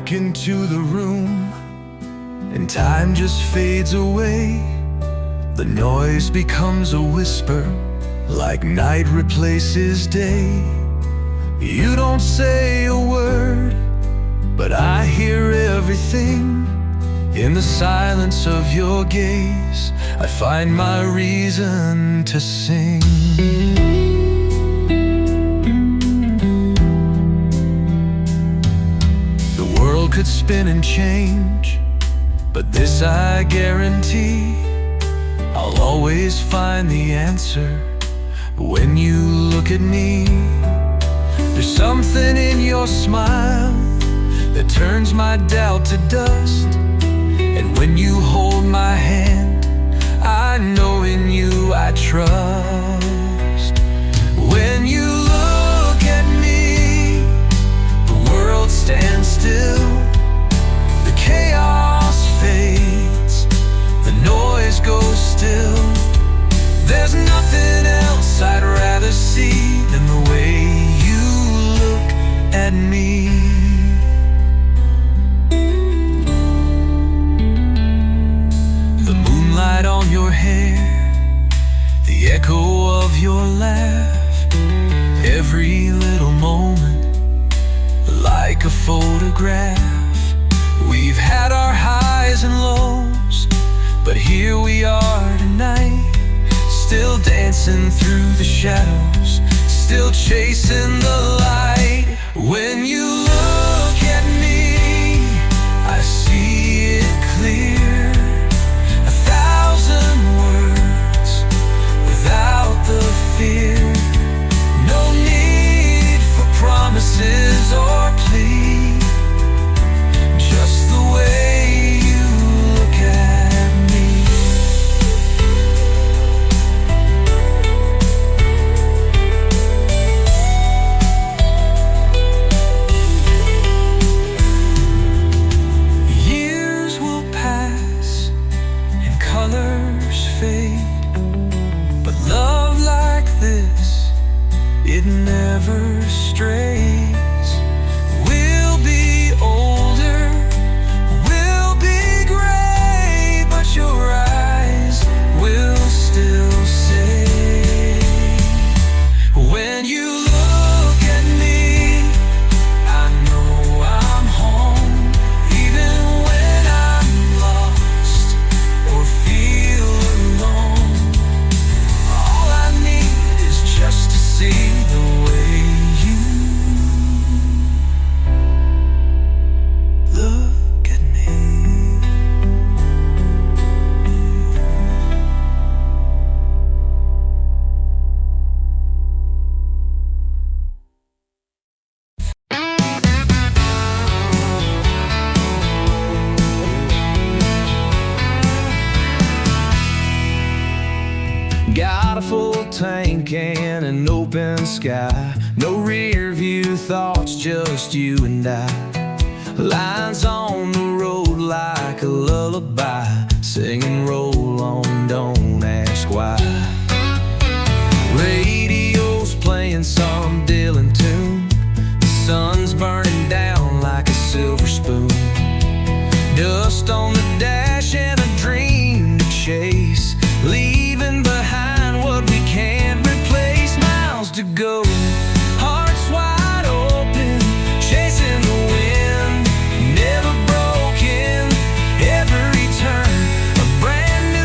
walk into the room and time just fades away. The noise becomes a whisper, like night replaces day. You don't say a word, but I hear everything. In the silence of your gaze, I find my reason to sing. The world could spin and change, but this I guarantee: I'll always find the answer when you look at me. There's something in your smile that turns my doubt to dust. And when you hold my hand, I know in you I trust. When you look at me, the world stands still. The chaos fades, the noise goes still. There's nothing else I'd rather see than the way you look at me. On your hair, the echo of your laugh, every little moment like a photograph. We've had our highs and lows, but here we are tonight, still dancing through the shadows, still chasing the light. When you look at me, I see it clear. Words without the fear, no need for promises or plea, just the way you look at me. Years will pass and colors fade, but love like this, it never strays. We'll be older, we'll be gray, but your eyes will still say, when you look at me, I know I'm home, even when I'm lost or feel alone. All I need is just to see the way you look at me. Got a full tank and an open sky, no rear view thoughts, just you and I. Lines on the road like a lullaby, singing roll on, don't ask why. Radio's playing some Dylan tune, the sun's burning down like a silver spoon. Dust on the dash and a dream to chase, leaving behind what we can't replace. Miles to go, hearts wide open, chasing the wind, never broken. Every turn, a brand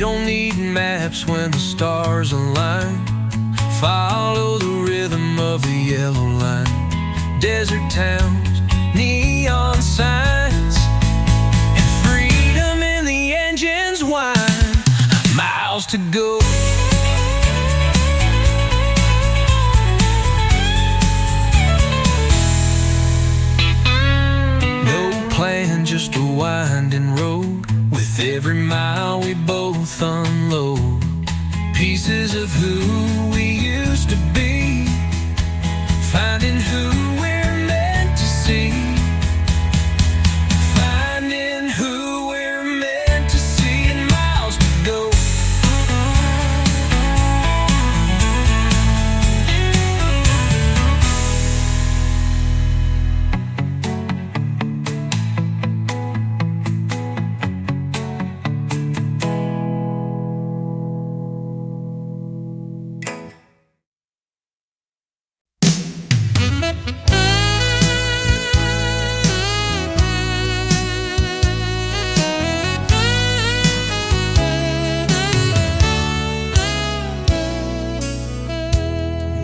don't need maps when the stars align. Follow the rhythm of the yellow line. Desert towns, neon signs, and freedom in the engine's whine. Miles to go. No plan, just a winding road. With every mile we both unload pieces of who we used to be, finding who we're meant to see, finding who we're meant to see, and miles to go.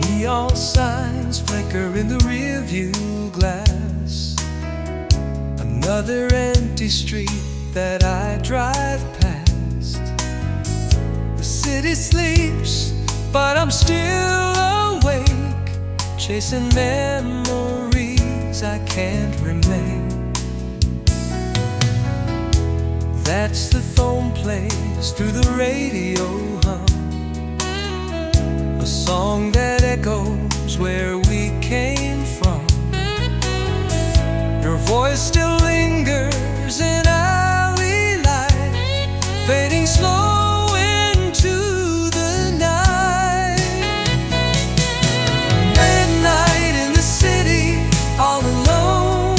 Neon signs flicker in the rearview glass. Another empty street that I drive past. The city sleeps, but I'm still awake, chasing memories I can't remain. That's the phone plays through the radio hum, a song that echoes where we came from. Your voice still lingers in alley light, fading slow into the night. Midnight in the city, all alone,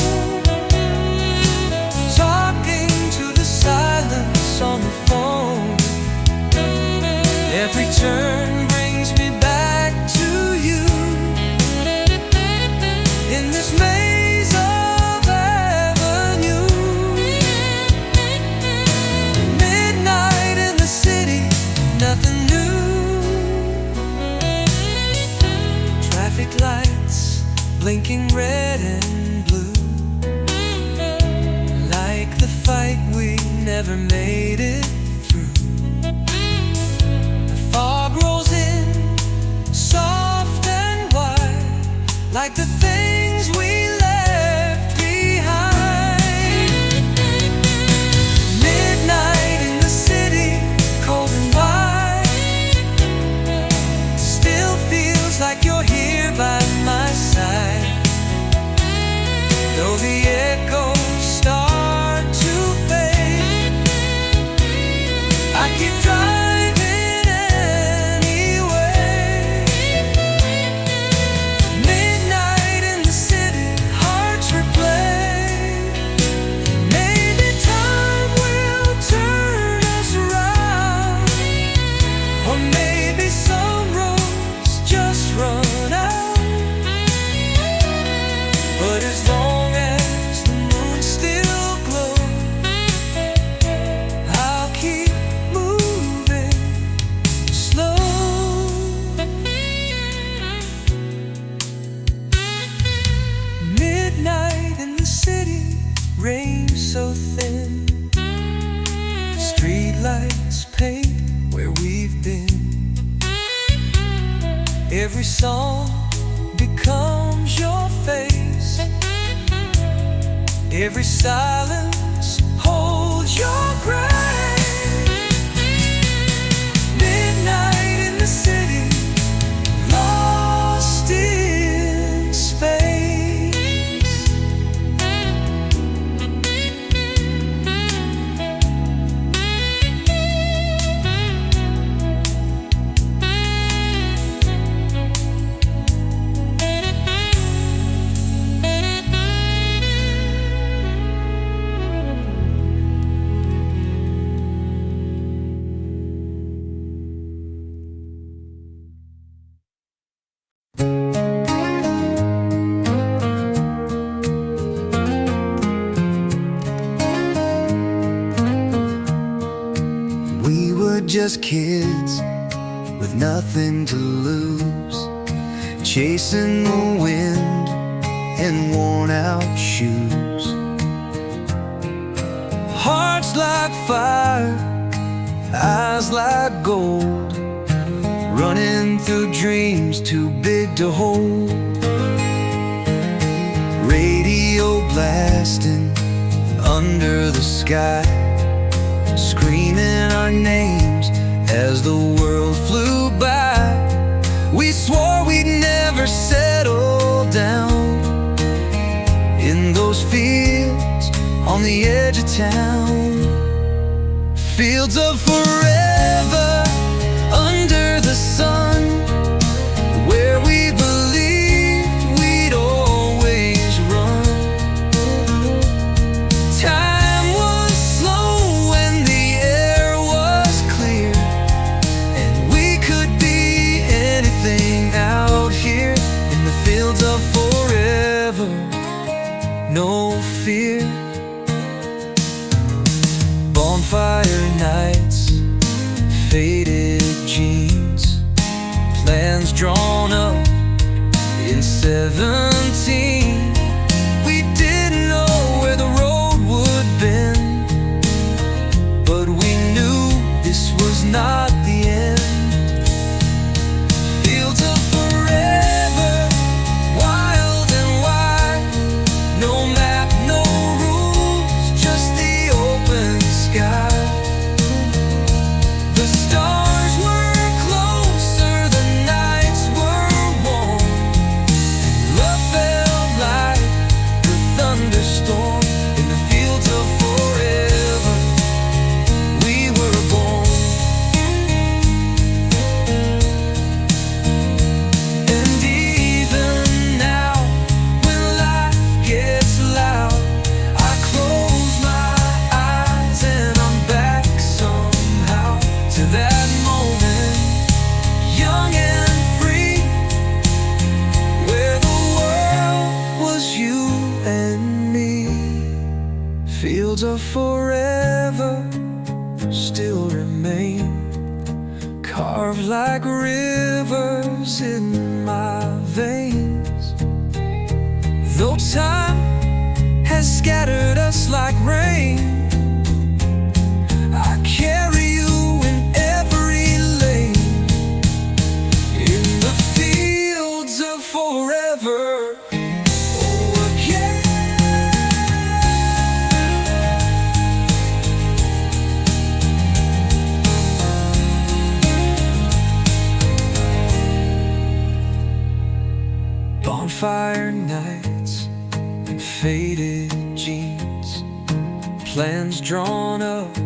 talking to the silence on the phone. Every turn brings me back to you, in this maze of avenue. Midnight in the city, nothing new. Traffic lights blinking red and blue, like the fight we never made it through. The fog rolls in, soft and wide, like the things we left behind. Midnight in the city, cold and wide, still feels like you're here by my side. Though the echoes start to fade, I keep driving anyway. Midnight in the city, hearts replay. Maybe time will turn us around, or maybe some roads just run out. But as long as the moon still glows, I'll keep moving slow. Midnight in the city, rain so thin, streetlights paint where we've been. Every song becomes your face, every silence holds your grace. Midnight in the city, lost in space. were just kids with nothing to lose, chasing the wind in worn-out shoes. Hearts like fire, eyes like gold, running through dreams too big to hold. Radio blasting under the sky, screaming our names as the world flew by. We swore we'd never settle down in those fields on the edge of town. Fields of forever under the sun, where we believed we'd always run. Time was slow and the air was clear, and we could be anything out here in the fields of forever. No fear. Bonfire nights, faded jeans, plans drawn up in 17. We didn't know where the road would bend, but we knew this was not the end. Fields of forever, wild and wide, no map, no rules, just the open sky. The stars were closer, the nights were warm, and love felt like a thunderstorm. In the fields of forever, we were born. And even now, when life gets loud, I close my eyes and I'm back somehow to that moment, young and free, where the world was you and me. Fields of forever still remain, carved like rivers in my veins. Though time has scattered us like rain, I carry you in every lane, in the fields of forever. Oh, again. Bonfire nights and faded jeans, plans drawn up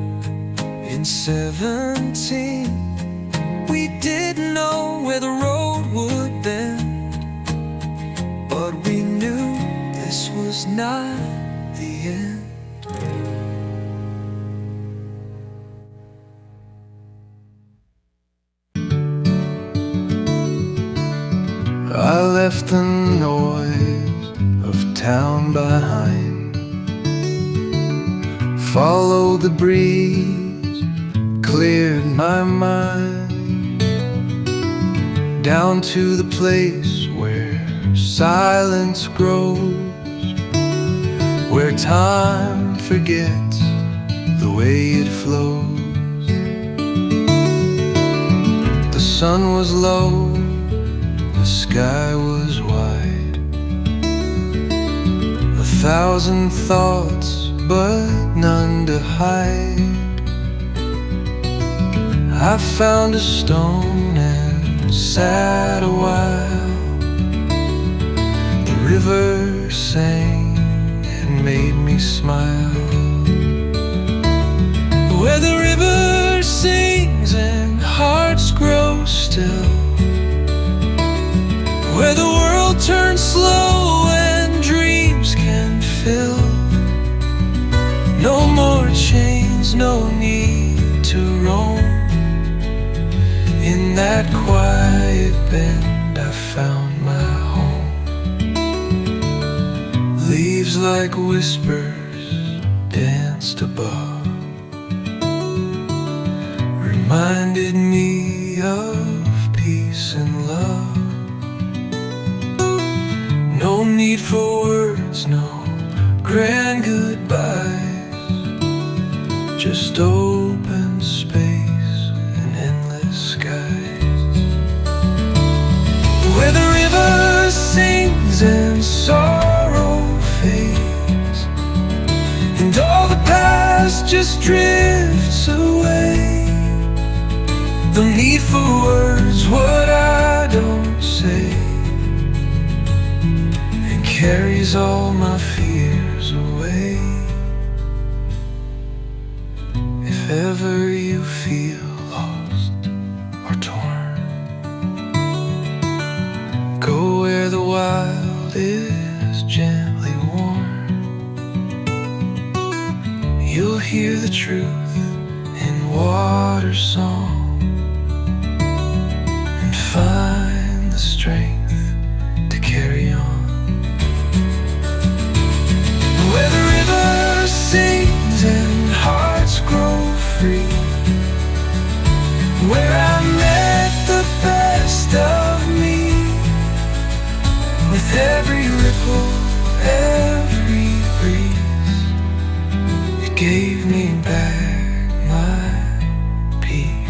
in 17. We didn't know where the road would bend, but we knew this was not the end. I left the noise of town behind, followed the breeze, cleared my mind, down to the place where silence grows, where time forgets the way it flows. The sun was low, the sky was wide, 1,000 thoughts but none to hide. I found a stone and sat a while. The river sang and made me smile. Where the river sings and hearts grow still, where the world turns slow and dreams can fill. No more chains, no need to roam. In that quiet bend I found my home. Leaves like whispers danced above, reminded me of peace and love. No need for words, no grand goodbyes, just open space and endless skies, where the river sings and sorrow fades, and all the past just drifts away. The need for words, what I don't say, and carries all my fears away. If ever you feel lost or torn, go where the wild is gently worn. You'll hear the truth in water song, and find the strength to carry on. Where the river sings and hearts grow free, where I met the best of me, with every ripple, every breeze, it gave me back my peace.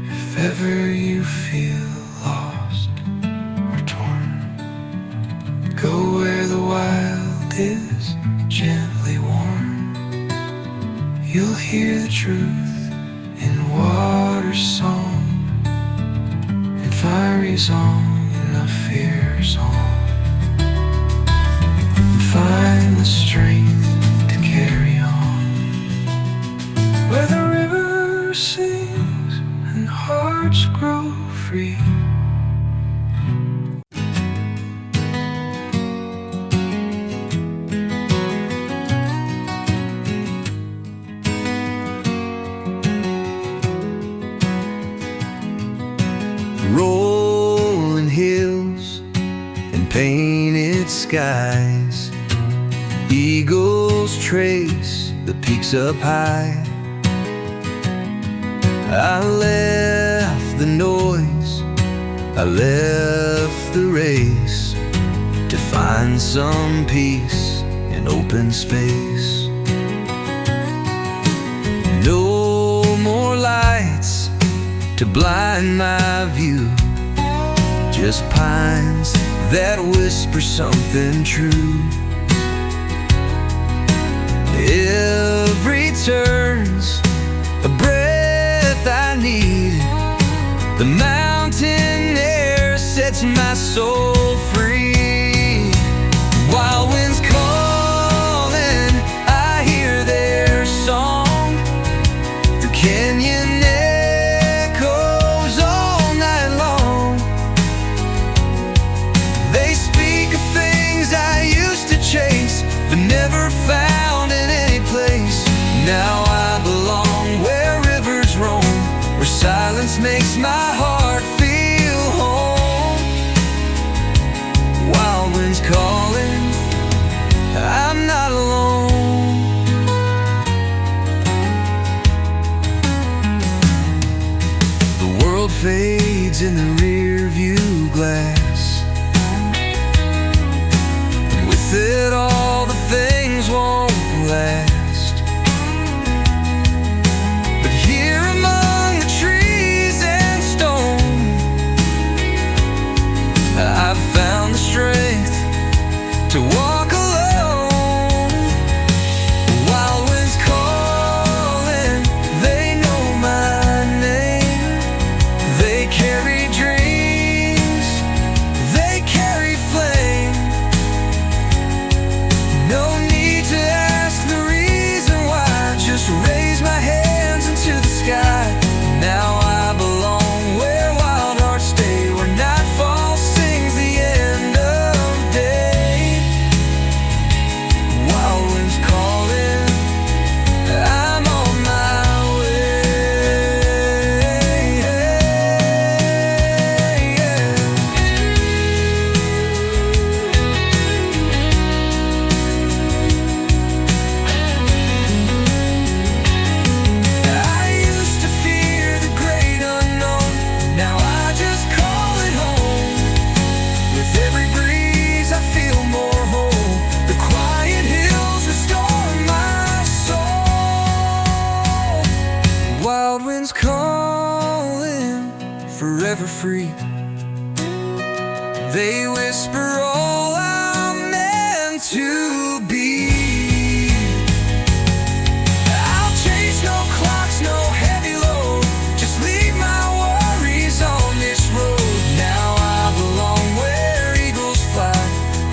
If ever you feel lost or torn, go where the wild is gently worn. You'll hear the truth in water song, and fiery song in a fear song, and find the strength to carry on. Where the river sings and hearts grow free. Rolling hills and painted skies, eagles trace the peaks up high. I left the noise, I left the race, to find some peace in open space. No more lights to blind my view, just pines that whisper something true. Every turn's a breath I need, the mountain air sets my soul free. Wild winds calling, I hear their song, the canyon echoes all night long. They speak of things I used to chase, but never found in any place. Now I belong where rivers roam, where silence makes my heart feel home. They whisper all I'm meant to be. I'll chase no clocks, no heavy load. Just leave my worries on this road. Now I belong where eagles fly,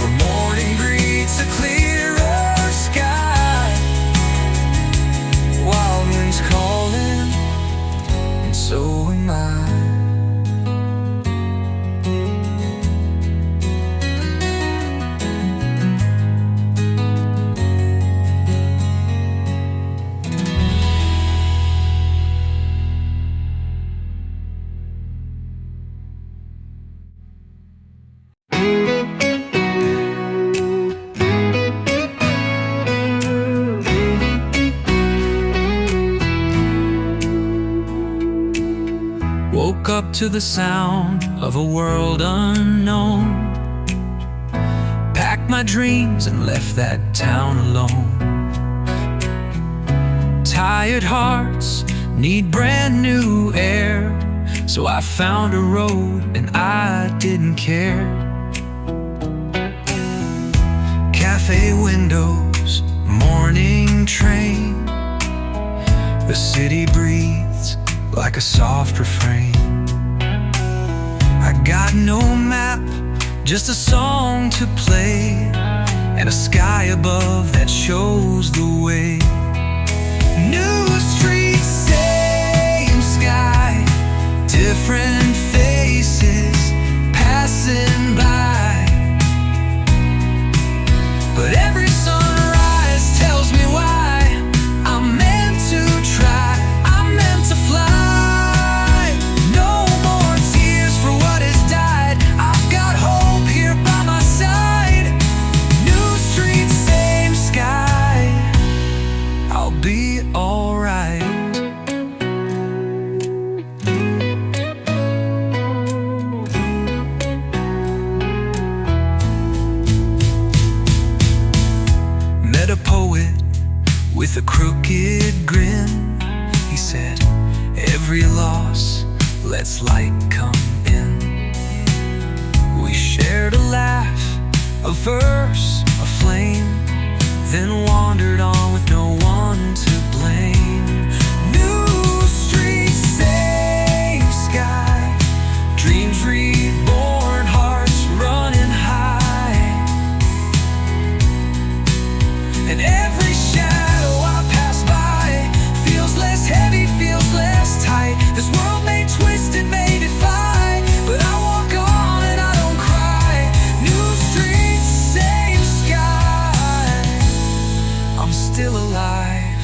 where morning greets a clearer sky. Wild winds calling, and so am I. Woke up to the sound of a world unknown. Packed my dreams and left that town alone. Tired hearts need brand new air, so I found a road and I didn't care. Cafe windows, morning train. The city breathes like a soft refrain. I got no map, just a song to play, and a sky above that shows the way. New streets, same sky, different faces passing by. But every sunrise tells me why I'm meant to try, I'm meant to fly. With a crooked grin, he said, every loss lets light come in. We shared a laugh, a verse, a flame, then wandered on with no one to blame. New streets, same sky, dreams reborn, hearts running high. And every shadow heavy feels less tight. This world may twist, it may defy, but I walk on and I don't cry. New streets, same sky. I'm still alive,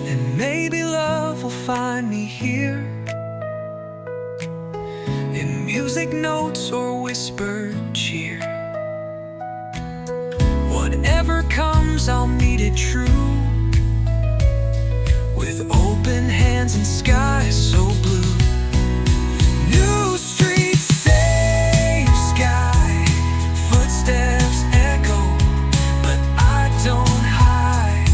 and maybe love will find me here, in music notes or whispered cheer. Whatever comes, I'll meet it true, with open hands and skies so blue. New streets, same sky, footsteps echo, but I don't hide.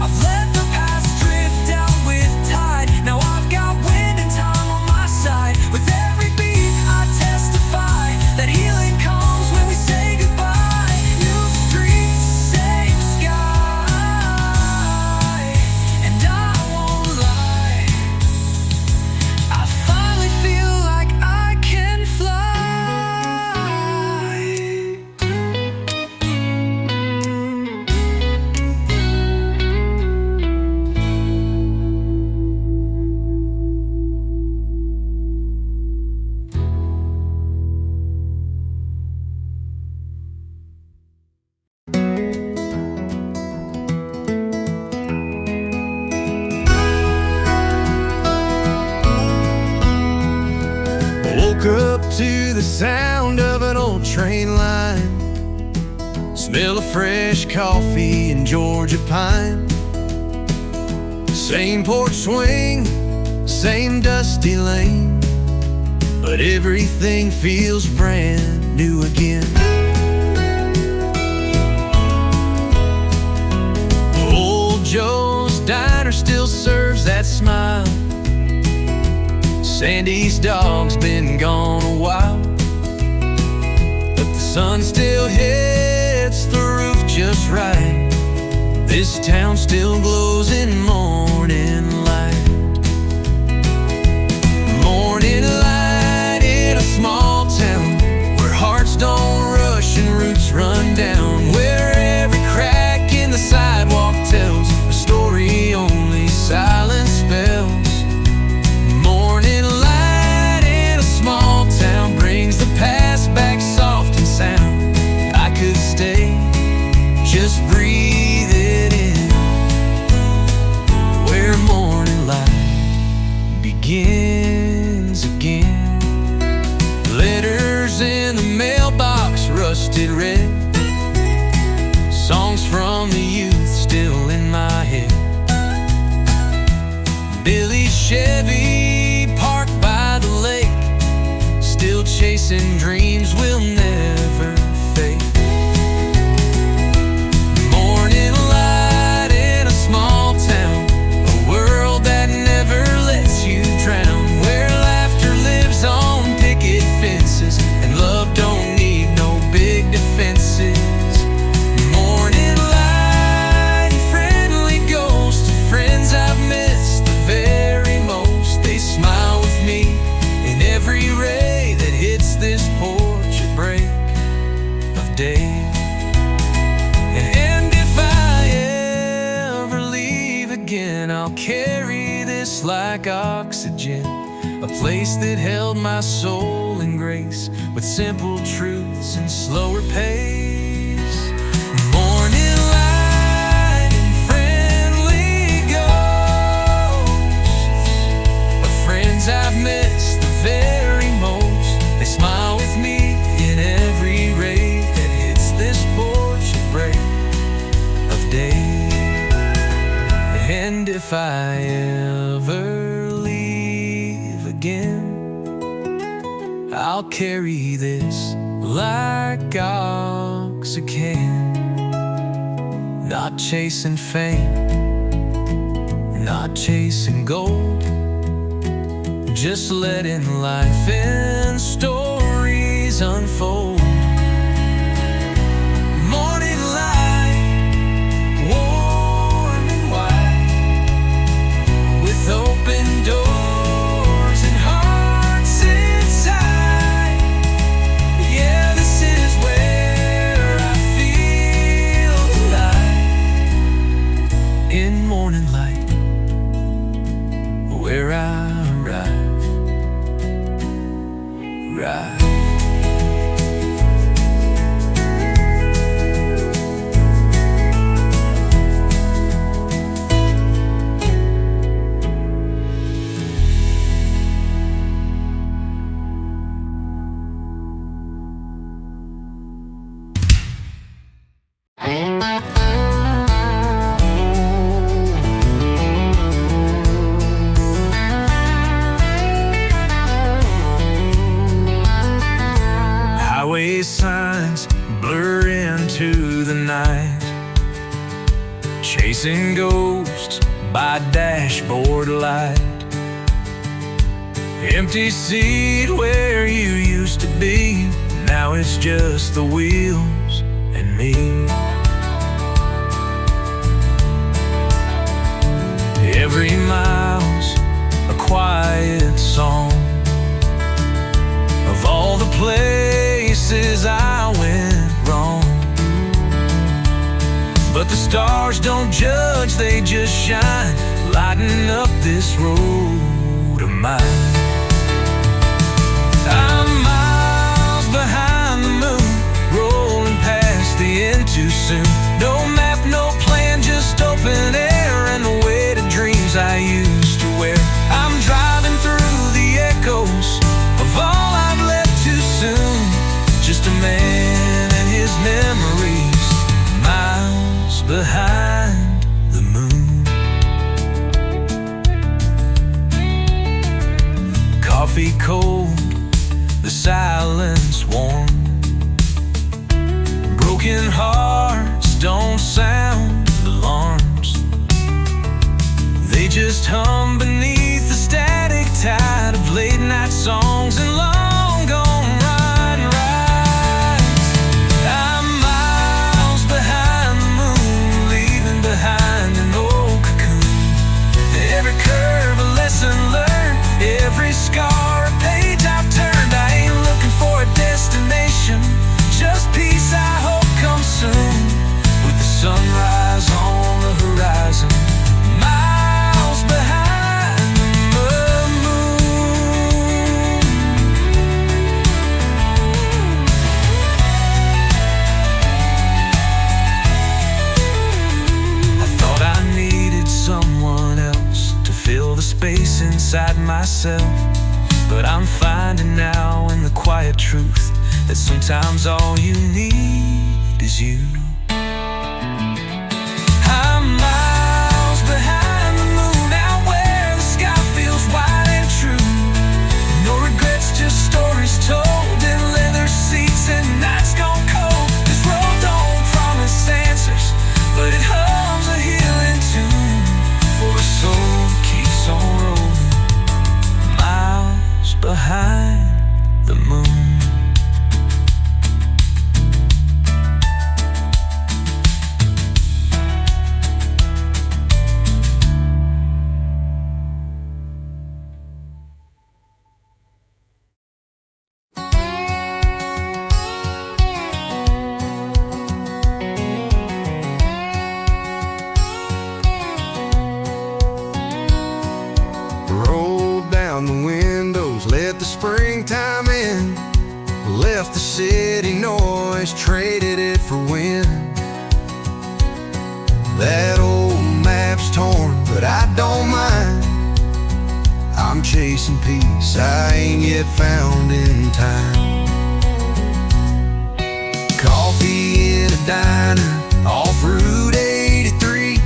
I've let the past drift out with tide. Now I've got wind and time on my side. With every beat I testify that healing comes when we say goodbye. New streets, same sky. And I won't lie, I finally feel like I can fly. Woke up to the sound of an old train line, smell of fresh coffee and Georgia pine. Same porch swing, same dusty lane, but everything feels brand new again. Old Joe's diner still serves that smile. Sandy's dog's been gone a while. sun still hits the roof just right. This town still glows in morning light. Morning light in a small town where hearts don't rush and roots run down, where every crack in the sidewalk tells a story only silence spells. Morning light in a small town brings the past back soft and sound. I could stay, just breathe it in, where morning light begins again. Letters in the mailbox, rusted red, songs from the youth still in my head. Billy's Chevy parked by the lake, still chasing dreams will never fade. Morning light in a small town, a world that never lets you drown, where laughter lives on picket fences and love don't need no big defenses. Morning light and friendly ghosts of friends I've missed the very most. They smile with me in every ray that hits this porch at break of day. And if I ever leave again, I'll carry this like oxygen, a place that held my soul in grace, with simple truths and slower pace. Morning light and friendly ghosts of friends I've missed the very most. They smile with me in every ray that hits this porch at break of day. And if I ever leave again, I'll carry this like oxygen. Not chasing fame, not chasing gold, just letting life and stories unfold. Morning light, warm and wide, with open doors and hearts inside. Yeah, this is where I feel alive. In morning light, where I arrive. Highway signs blur into the night, chasing ghosts by dashboard light. Empty seat where you used to be, now it's just the wheels and me. Every mile's a quiet song of all the places I went wrong. But the stars don't judge, they just shine, lighting up this road of mine. I'm miles behind the moon, rolling past the end too soon. No map, no plan, just open air and the weighted dreams I used to wear. I'm driving through the echoes of all I've left too soon, just a man and his memories, miles behind the moon. Coffee cold, the silence warm, broken hearts don't sound alarms, they just hum beneath the static tide of late night songs and long gone ride and rides. myself. But I'm finding now in the quiet truth that sometimes all you need is you. I'm miles behind the moon, out where the sky feels wide and true. No regrets, just stories told in leather seats and nights gone cold. This road don't promise answers, but it hums a healing tune for a soul that keeps on rolling, miles behind the moon. Rolled down the windows, let the springtime in. Left the city noise, traded it for wind. That old map's torn, but I don't mind. I'm chasing peace I ain't yet found in time. Coffee in a diner, off Route 83.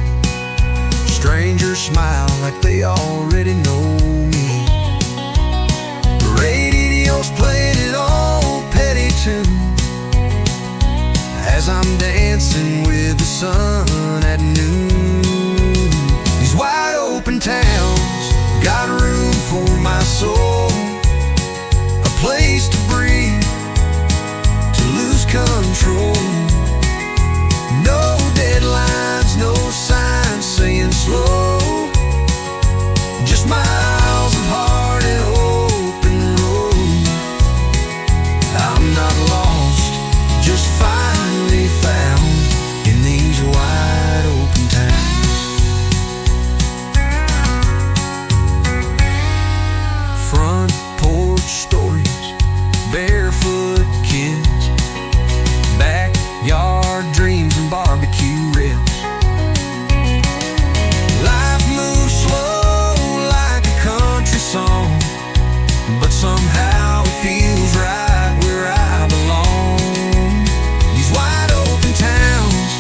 Strangers smile like they already know me. The radio's playing an old petty tune as I'm dancing with the sun at noon. These wide open towns got room for my soul, a place to breathe, to lose control. No deadlines, no signs saying slow, just miles of hard and open road. I'm not lost, just finally found in these wide open towns. Front porch stories, barefoot kids, backyard dreams and barbecue ribs. Life moves slow like a country song, but somehow it feels right where I belong. These wide open towns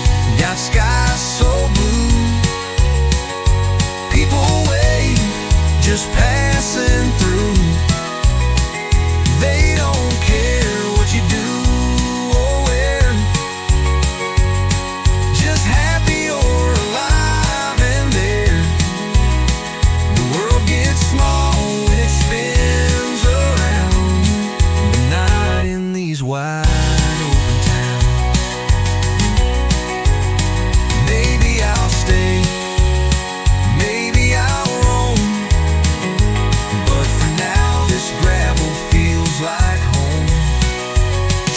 got skies so blue, people wave just passing through. They don't care what you do or where, just happy you're alive and there. The world gets small when it spins around, but not in these wide open towns. Maybe I'll stay, maybe I'll roam, but for now this gravel feels like home.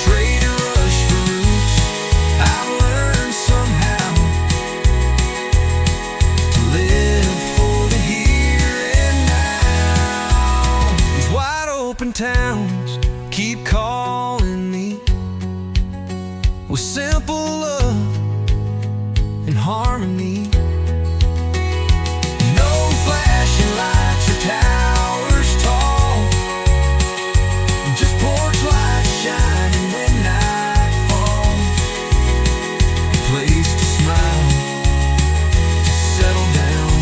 Trade a rush for roots, I've learned somehow to live for the here and now. These wide open towns keep calling me with simple love and harmony. No flashing lights or towers tall, just porch lights shining when night falls. A place to smile, to settle down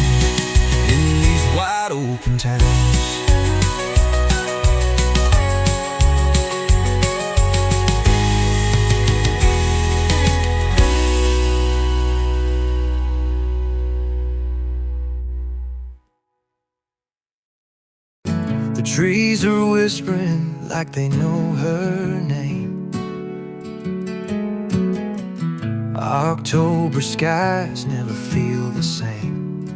in these wide open towns. The trees are whispering like they know her name. October skies never feel the same.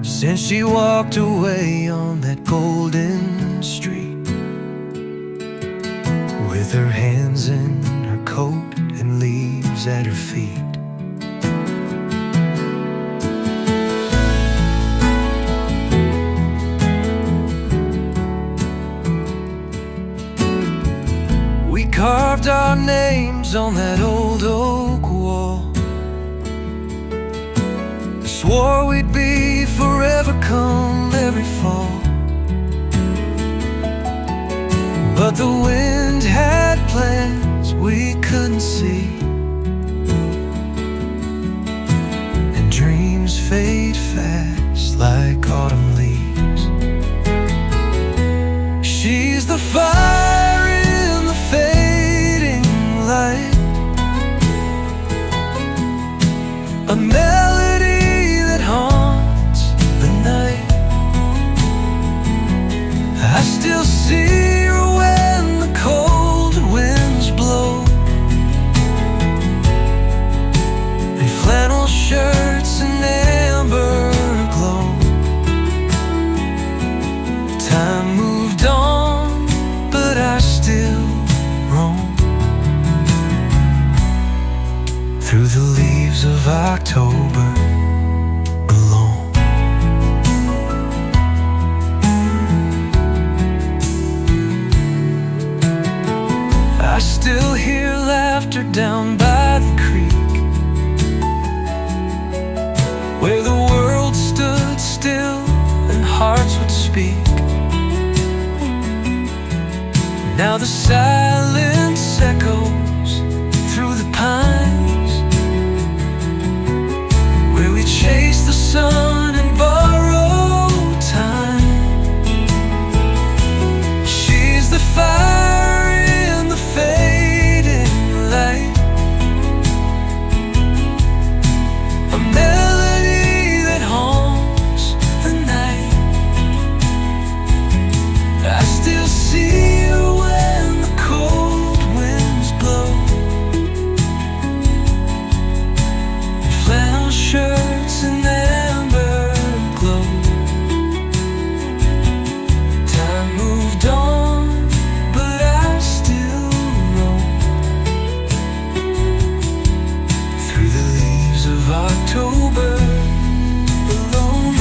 Since she walked away on that golden street, with her hands in her coat and leaves at her feet. We carved our names on that old oak wall, swore we'd be forever come every fall. But the wind had plans we couldn't see, and dreams fade fast like autumn leaves. She's the fire in the fading light, a melody that haunts the night. I still see her when the cold winds blow, in flannel shirts and amber glow. Time moved on, but I still roam through the leaves of October alone. I still hear laughter down by the creek, where the world stood still and hearts would speak. Now the silence echoes through the pines, where we chase the sun and borrow time. She's the fire in the fading light, a melody that haunts the night. I still see her when the cold winds blow, in flannel shirts and amber glow. Time moved on, but I still roam through the leaves of October alone.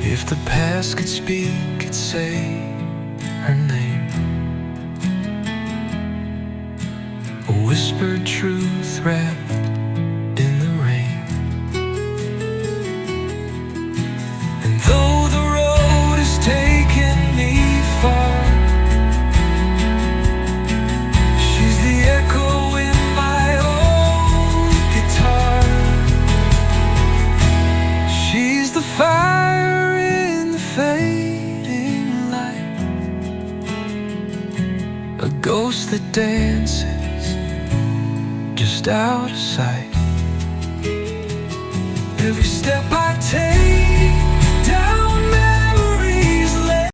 If the past could speak, it'd say her name, a whispered truth wrapped in the rain. And though the road has taken me far, she's the echo in my own guitar. She's the fire in the fading light, a ghost that dances just out of sight. Every step I take down memories lane.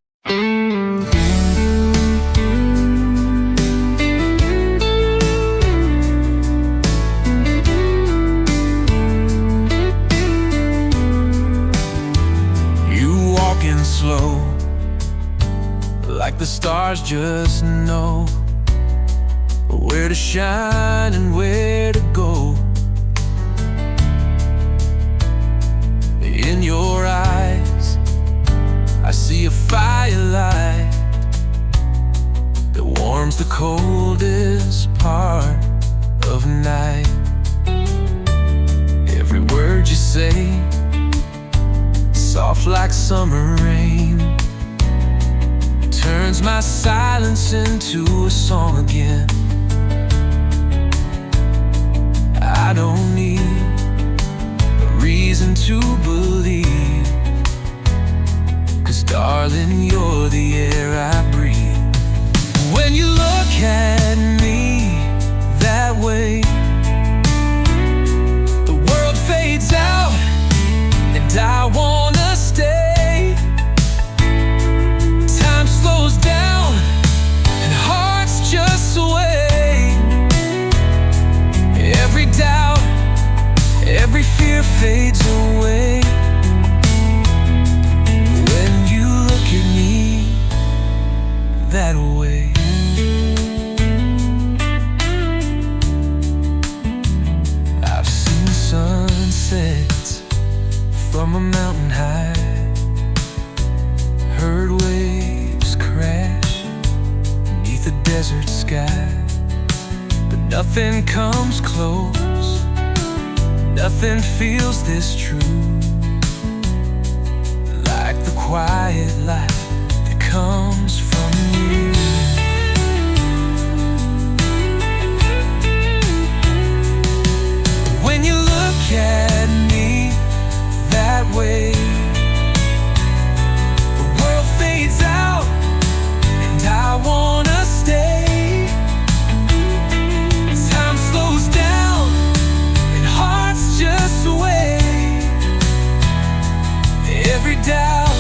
You walking slow, like the stars just know where to shine and where to go. In your eyes, I see a firelight that warms the coldest part of night. Every word you say, soft like summer rain, turns my silence into a song again. I don't need a reason to believe, 'cause darling, you're the air I breathe. When you look at me that way, the world fades out and I wanna stay. Time slows down and hearts just sway. Every doubt, every fear fades away when you look at me that way. I've seen sunsets from a mountain high, heard waves the desert sky, but nothing comes close. Nothing feels this true, like the quiet light that comes from you. When you look at me that way, the world fades out and I wanna stay. Time slows down and hearts just sway. Every doubt,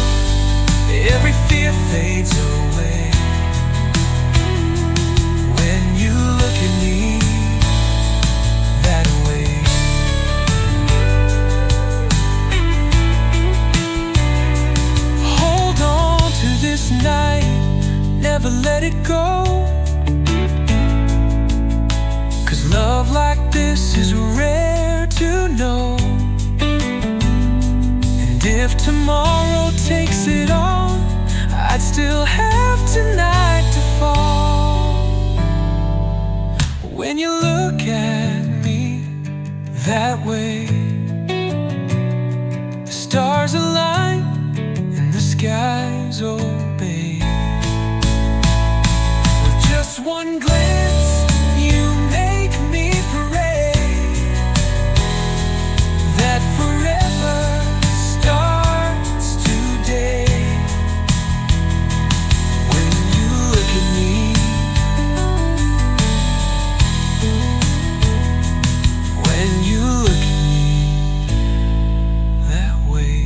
every fear fades away when you look at me that way. Hold on to this night, never let it go, 'cause love like this is rare to know. And if tomorrow takes it all, I'd still have tonight to fall. When you look at me that way, the stars align and the skies obey. With just one glance, you make me pray that forever starts today. When you look at me, when you look at me that way.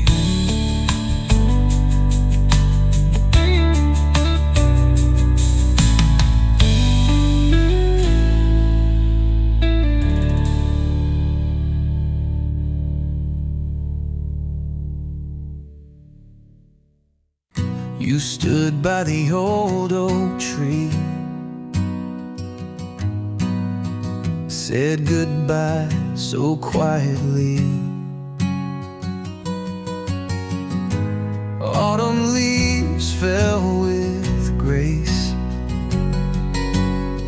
You stood by the old oak tree, said goodbye so quietly. Autumn leaves fell with grace,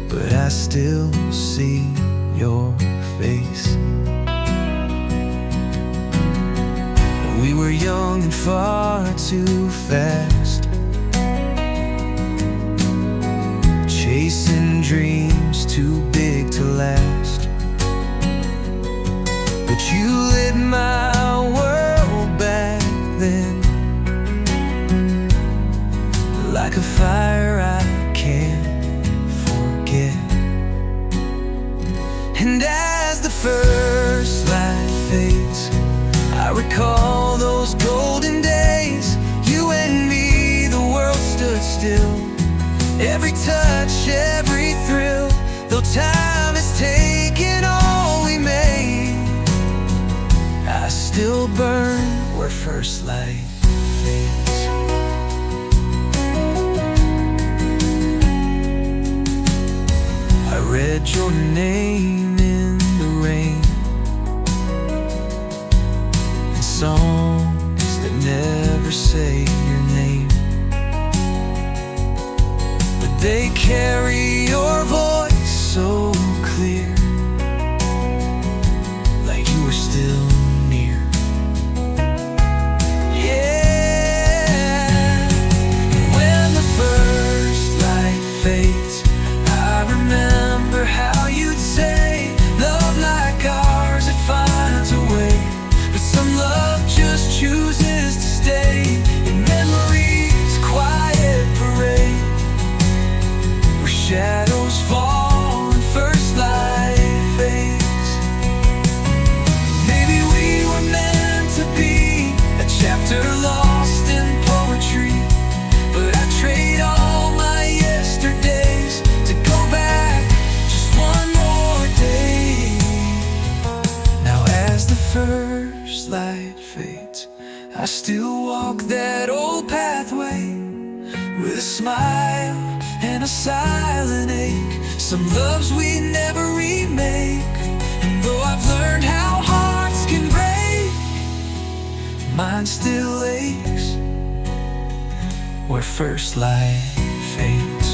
but I still see your face. We were young and far too fast, chasing dreams too big to last. But you lit my world back then, like a fire I can't forget. And as the first light fades, I recall those golden days. You and me, the world stood still. Every touch, every thrill, though time has taken all we made, I still burn where first light fades. I read your name in the rain, and songs that never say your name, they carry your voice so clear, like you were still near. Yeah. When the first light fades, I remember how you'd say, love like ours, it finds a way. But some love just chooses to stay in memories, quiet parade. Shadows fall and first light fades. Maybe we were meant to be a chapter lost in poetry, but I trade all my yesterdays to go back just one more day. Now as the first light fades, I still walk that old pathway with a smile and a silent ache. Some loves we never remake, and though I've learned how hearts can break, mine still aches where first light fades.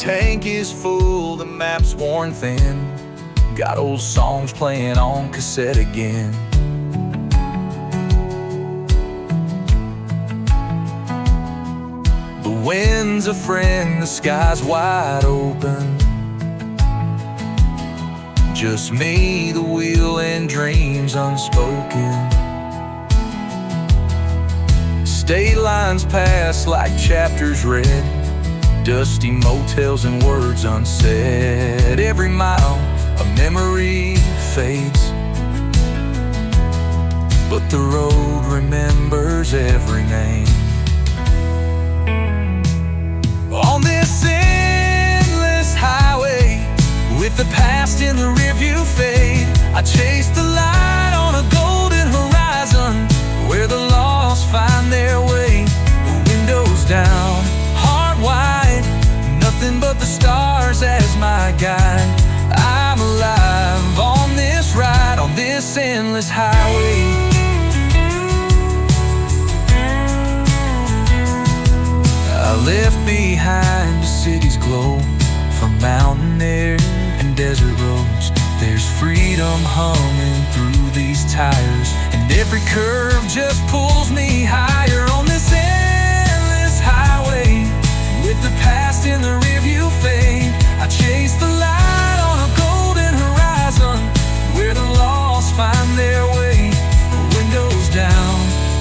tank is full, the map's worn thin. Got old songs playing on cassette again. The wind's a friend, the sky's wide open. Just me, the wheel, and dreams unspoken. State lines pass like chapters read, dusty motels and words unsaid. Every mile a memory fades, but the road remembers every name. On this endless highway, with the past in the rearview fade, I chase the light on a golden horizon, where the lost find their way. Windows down, heart wide, nothing but the stars as my guide. I'm alive on this ride, on this endless highway. I left behind a city's glow, from mountain air and desert roads. There's freedom humming through these tires, and every curve just pulls me higher. On this endless highway, with the past in the rearview fade, I chase the light on a golden horizon, where the lost find their way. Windows down,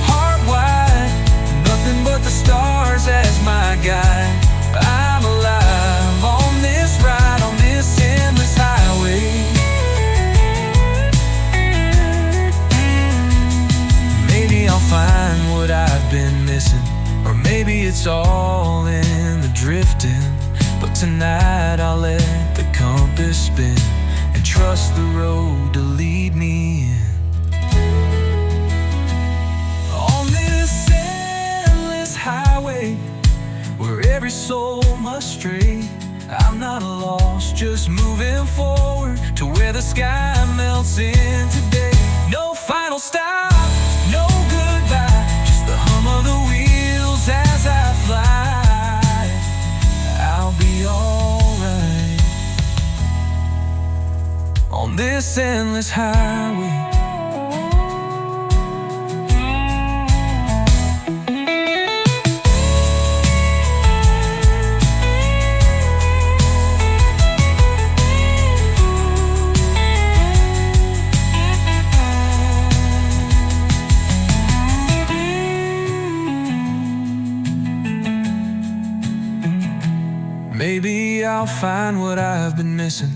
heart wide, nothing but the stars as my guide. I'm alive on this ride, on this endless highway. Maybe I'll find what I've been missing, or maybe it's all in the drifting. But tonight I'll let the compass spin, and trust the road to lead me in. On this endless highway, where every soul must stray, I'm not lost, just moving forward to where the sky melts in today. No final stop, no goodbye, just the hum of the wheels as I fly. I'll be alright on this endless highway. Maybe I'll find what I've been missing,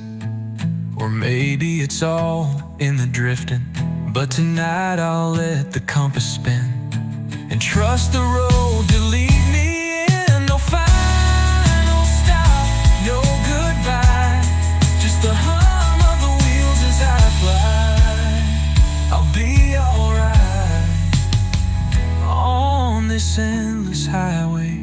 or maybe it's all in the drifting. But tonight I'll let the compass spin, and trust the road to lead me in. No final stop, no goodbye, just the hum of the wheels as I fly. I'll be alright on this endless highway.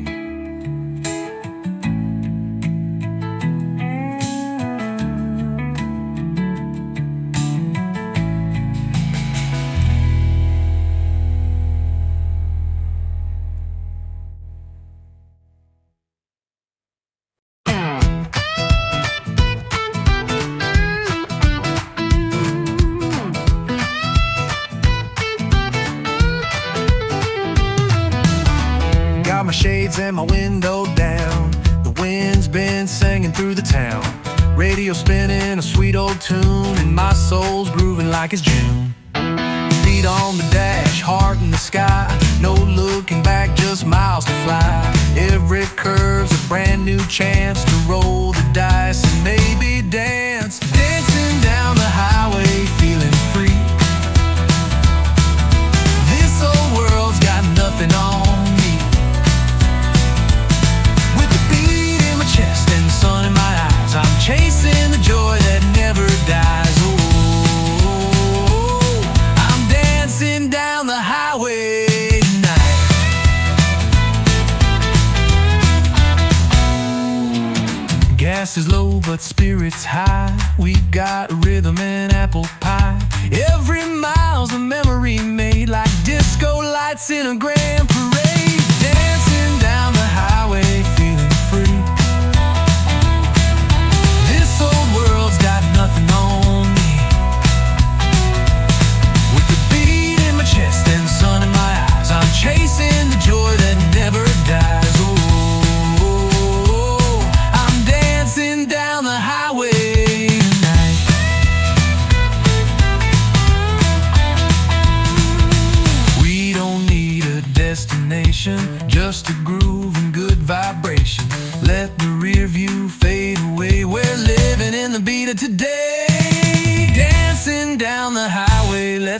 Got my shades and my window down, the wind's been singing through the town. Radio spinning a sweet old tune, and my soul's grooving like it's June. Feet on the dash, heart in the sky, no looking back, just miles to fly. Every curve's a brand new chance to roll the dice and maybe dance. Dancing down the highway, feeling free. This old world's got nothing on me. With the beat in my chest and the sun in my eyes, I'm chasing the joy that never dies. Oh, I'm dancing down the highway tonight. Gas is low but spirits high, we got rhythm and apple pie. Every mile's a memory made, like disco lights in a grand parade. Dancing down the highway, feeling free.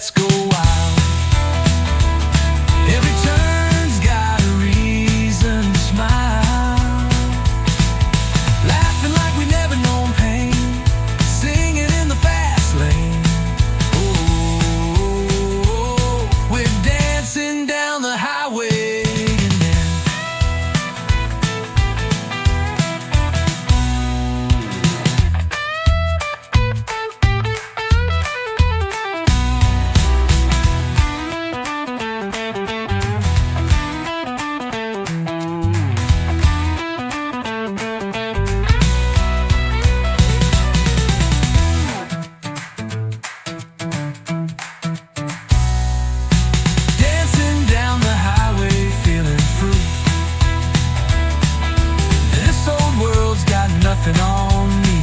let's go wild. Every turn's got a reason to smile, laughing like we never known pain, singing in the fast lane. Oh, we're dancing down the highway again. Nothing on me.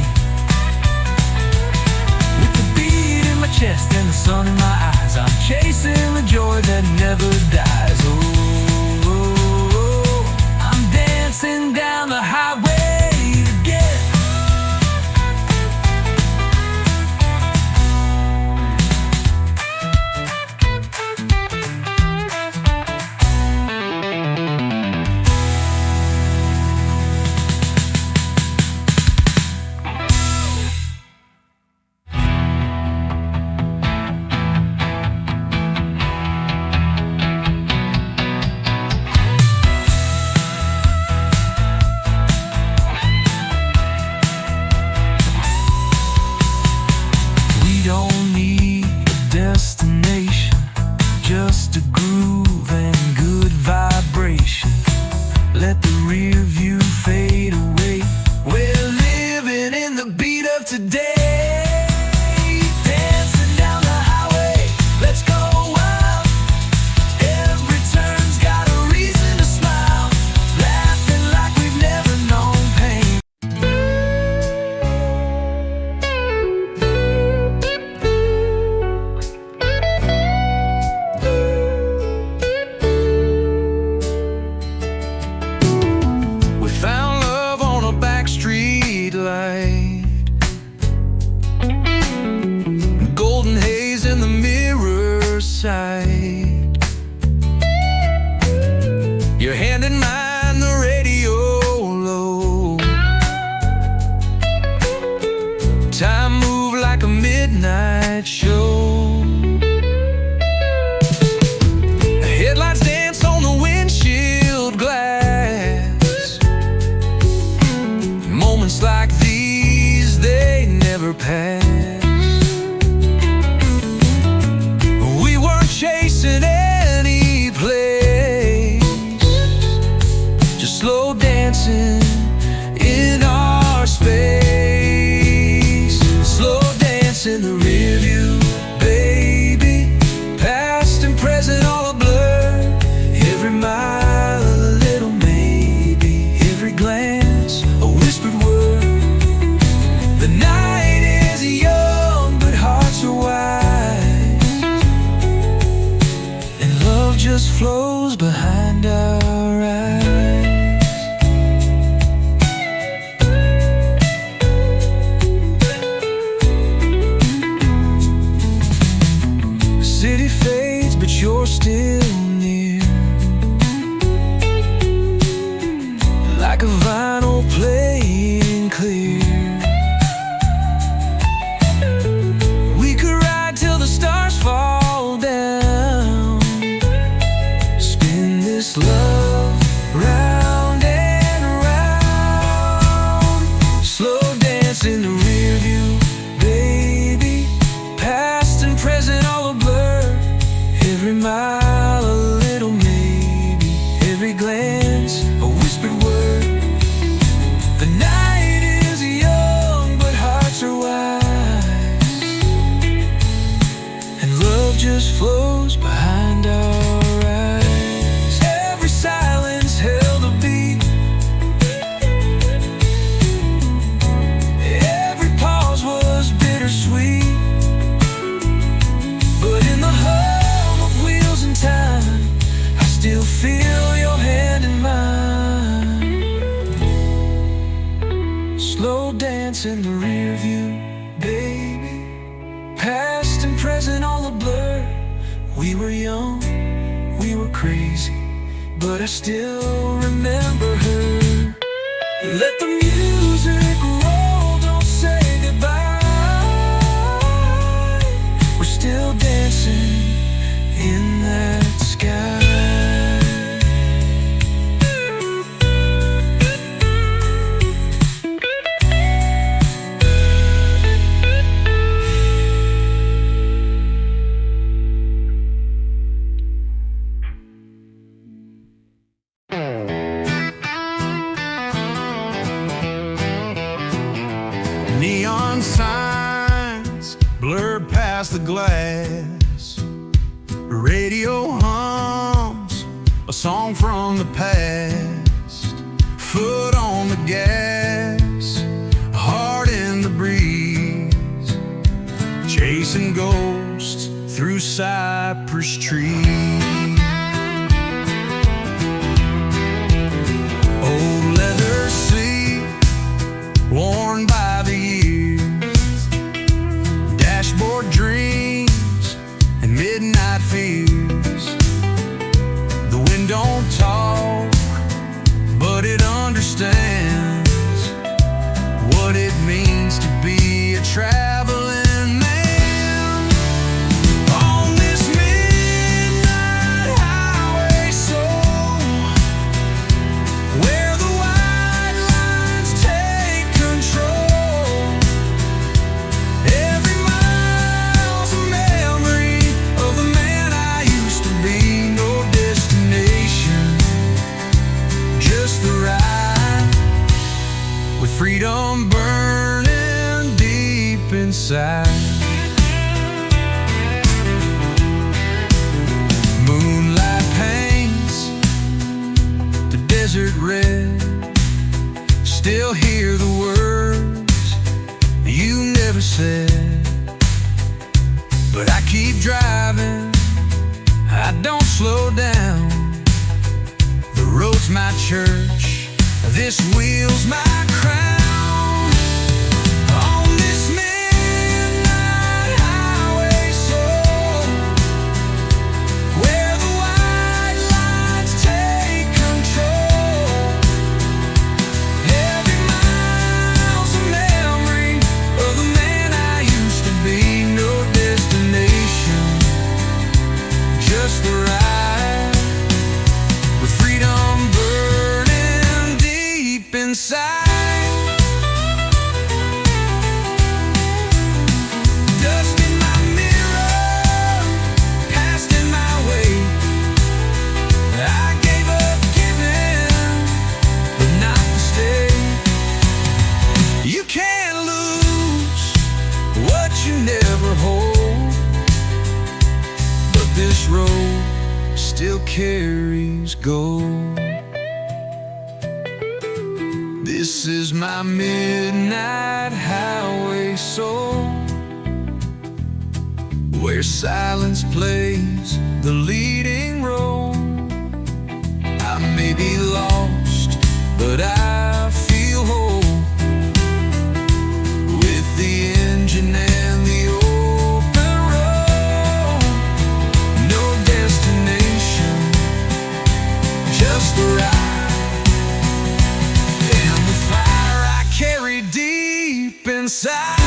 With the beat in my chest and the sun in my eyes, I'm chasing the joy that never dies. Oh, I'm dancing down the highway again. Don't need a destination, just a groove and good vibration. Let the rear view fade away. We're living in the beat of today. Dancing down the highway, let's go wild. Every turn's got a reason to smile, laughing like we've never known pain. Golden haze in the mirror side, your hand in mine, the radio low. Time moved like a midnight show. The headlights dance on the windshield glass. Moments like these, they never pass. We weren't chasing any place, just slow dancing in our space. Slow dancing the rear view, baby. Past and present all a blur. Every mile a little maybe, every glance a whispered word. The night is young, but hearts are wide, and love just flows behind our eyes. The city fades, but you're still near, like a vinyl playing clear. We could ride till the stars fall down, spin this love round and round. Slow dance in the rear view, baby. Past and present all a blur. Every mile a little maybe, every glance a whispered word. The night is young, but hearts are wise, and love just flows behind our eyes. Every silence held a beat, every pause was bittersweet. But in the hum of wheels and time, I still feel your hand in mine. Slow dance in the rear view, baby. Past and present all a blur. We were young, we were crazy, but I still remember her. Let the music roll, don't say goodbye. We're still dancing in that sky. Neon signs blurred past the glass. Radio hums a song from the past. Foot on the gas, heart in the breeze, chasing ghosts through cypress trees. Old leather seat worn by the years, dashboard dreams and midnight fears. The wind don't talk, but it understands what it means to be a traveling man on this midnight highway soul, where the white lines take control. Every mile's a memory of the man I used to be. No destination, just the ride, with freedom burning deep inside. Moonlight paints the desert red. Still hear the words you never said, but I keep driving, I don't slow down. The road's my church, this wheel's my crown. On this midnight highway soul, where the white lines take control. Every mile's a memory of the man I used to be. No destination, just the ride, with freedom burning deep inside. Dust in my mirror, past in my way. I gave up giving, but not to stay. You can't lose what you never hold, but this road still carries gold. This is my midnight highway soul, where silence plays the leading role. I may be lost, but I feel whole, with the engine and the open road. No destination, just the ride, and the fire I carry deep inside.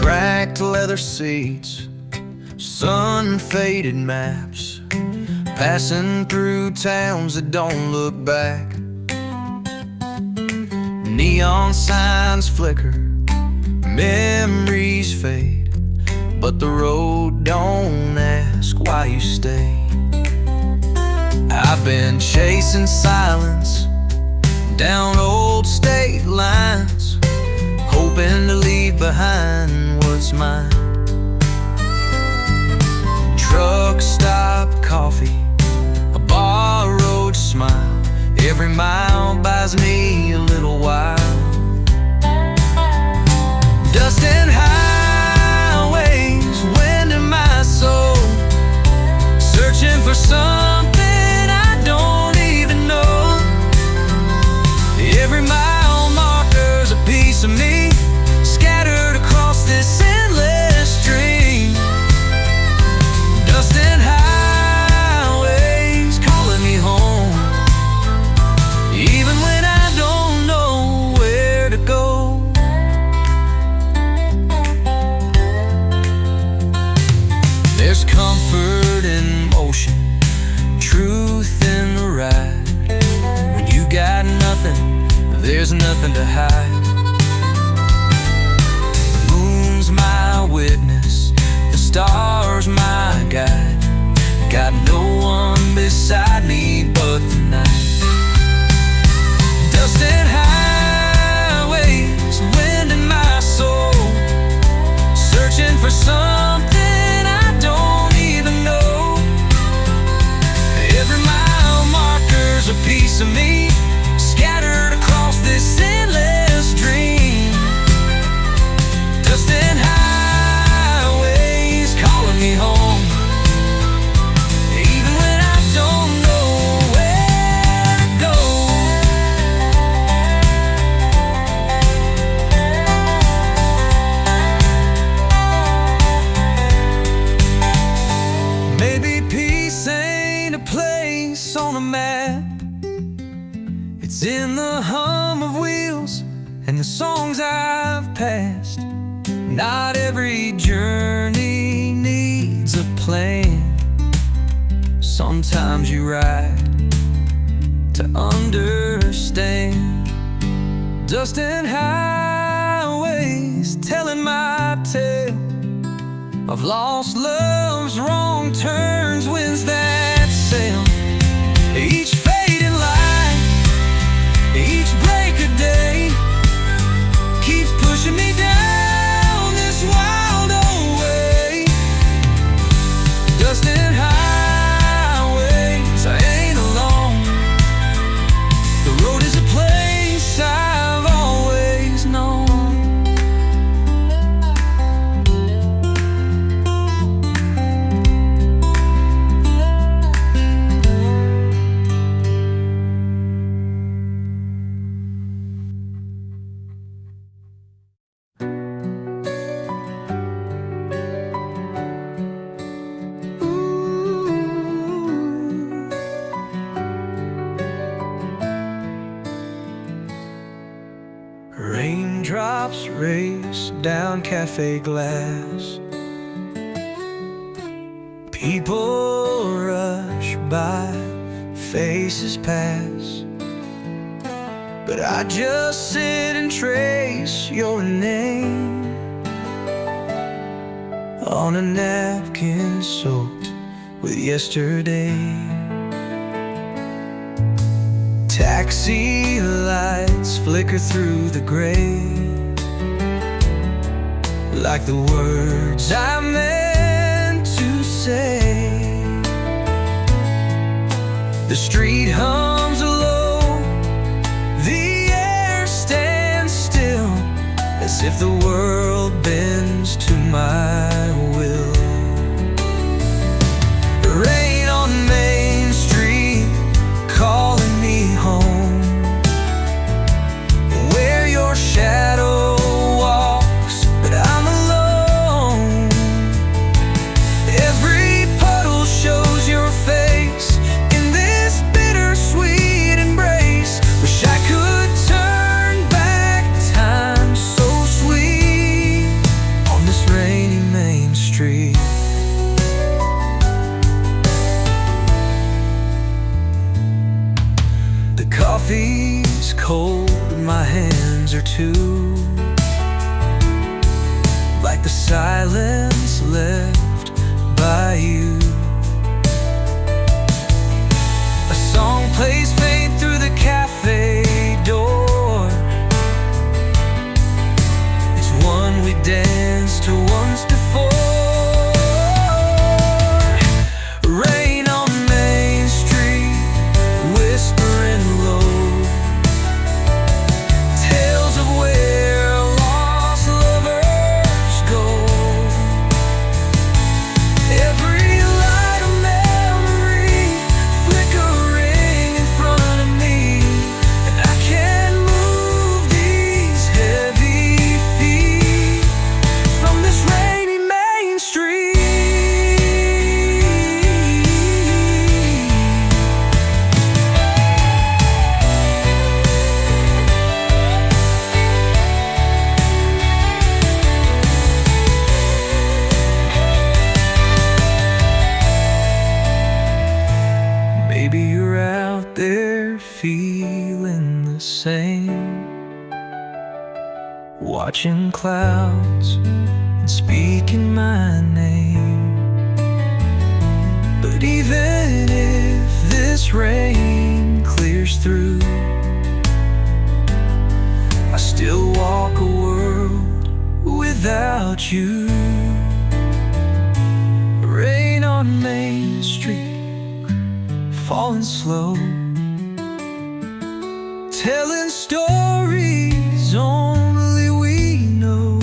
Cracked leather seats, sun-faded maps, passing through towns that don't look back. Neon signs flicker, memories fade, but the road don't ask why you stay. I've been chasing silence down old state lines, hoping to leave behind what's mine. Truck stop coffee, a borrowed smile. Every mile buys me a little while. past. Not every journey needs a plan. Sometimes you ride to understand. Dusting highways, telling my tale of lost loves, wrong turns, winds that sail. Each fading light, each break of day keeps pushing me down this wild old way. Dusting highways, I ain't alone. The road is a place I've always known. Raindrops race down cafe glass. People rush by, faces pass. But I just sit and trace your name on a napkin soaked with yesterday. Taxi lights flicker through the gray, like the words I meant to say. The street hums low, the air stands still, as if the world bends to my will. Rain on Main Street, calling me home, where your shadow walks, but I'm alone. Every puddle shows your face in this bittersweet embrace. Wish I could turn back time so sweet on this rainy Main Street. The coffee's cold, my hands are too, like the silence left by you. A song plays faint through the cafe door. It's one we danced to once before. Rain on Main Street, whispering low, tales of where lost lovers go. Every light a memory flickering in front of me, and I can't move these heavy feet from this rainy Main Street. Maybe you're out there feeling the same, watching clouds and speaking my name. But even if this rain clears through, I still walk a world without you. Rain on Main Street, falling slow, telling stories only we know.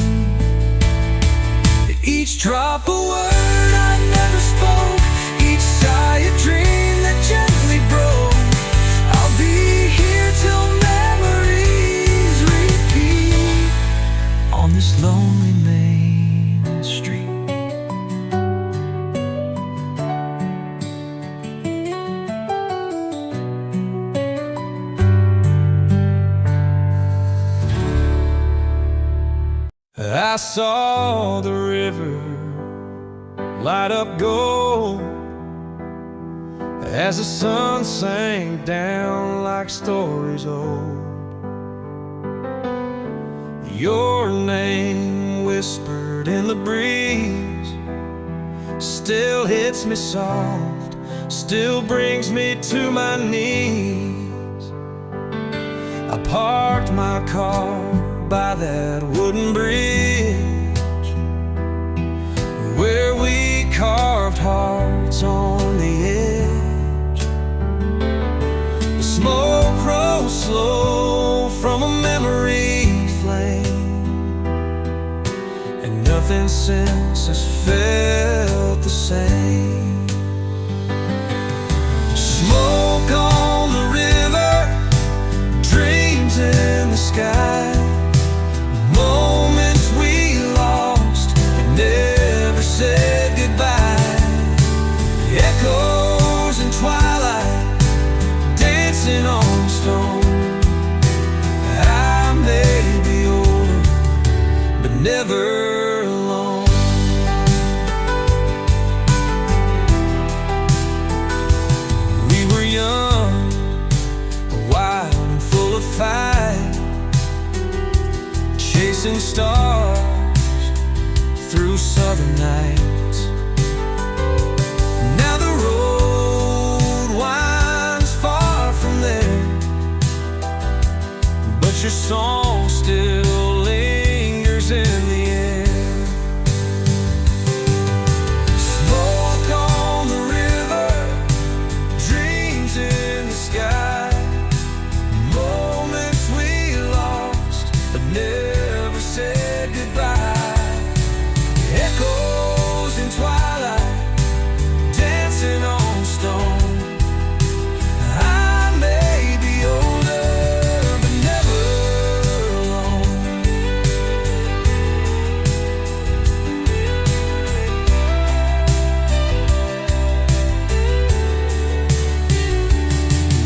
Each drop a word I never spoke, each sigh a dream that gently broke. I'll be here till memories repeat on this lonely Main Street. I saw the river light up gold as the sun sank down like stories old. Your name whispered in the breeze still hits me soft, still brings me to my knees. I parked my car by that wooden bridge where we carved hearts on the edge. The smoke rose slow from a memory flame, and nothing since has felt the same. Smoke on the river, dreams in the sky, moments we lost and never said goodbye. Echoes in twilight, dancing on stone. I may be older, but never alone. We were young, wild and full of fight, chasing stars through southern nights. Now the road winds far from there, but your song still lingers in the air. Smoke on the river, dreams in the sky, moments we lost but never said goodbye. Echoes in twilight, dancing on stone. I may be older, but never alone.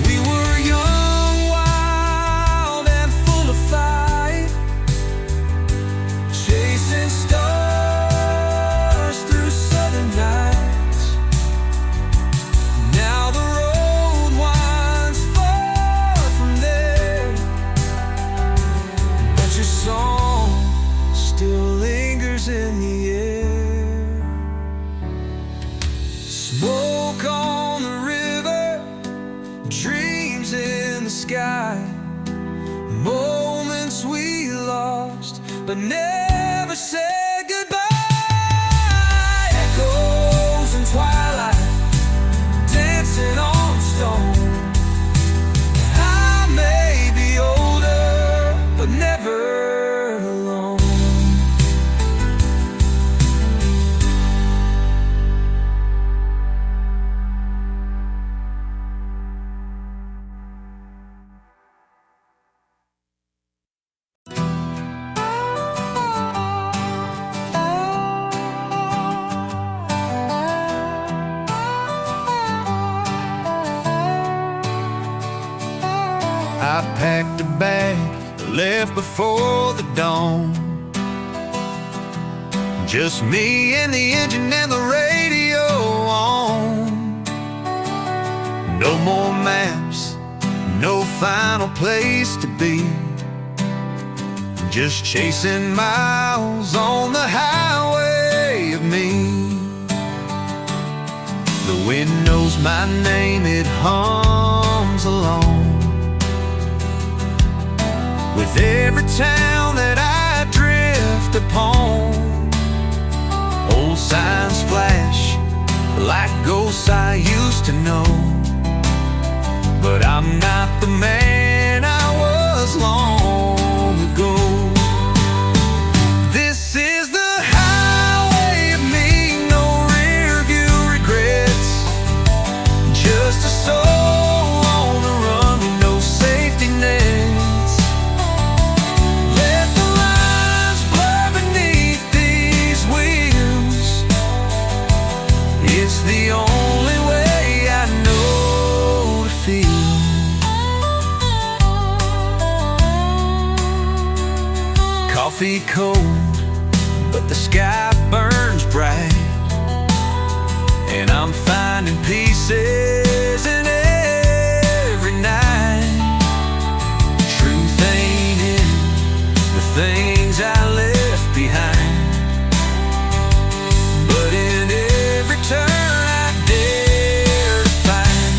We were young, wild, and full of fight, chasing stars through southern nights. Now the road winds far from there, but your song still lingers in the air. Smoke on the river, dreams in the sky, moments we lost but never said goodbye. Echoes in twilight, dancing on stone. I may be older, but never alone. I packed a bag, left before the dawn. Just me and the engine and the radio on. No more maps, no final place to be. Just chasing miles on the highway of me. The wind knows my name, it hums along with every town that I drift upon. Old signs flash like ghosts I used to know, but I'm not the man I was long ago. This is the highway of me, no rear view regrets, just a soul on the run with no safety nets. Let the lines blur beneath these wheels, it's the only way I know to feel. Coffee cold, but the sky burns bright, and I'm finding pieces in every night. Truth ain't in the things I left behind, but in every turn I dare to find.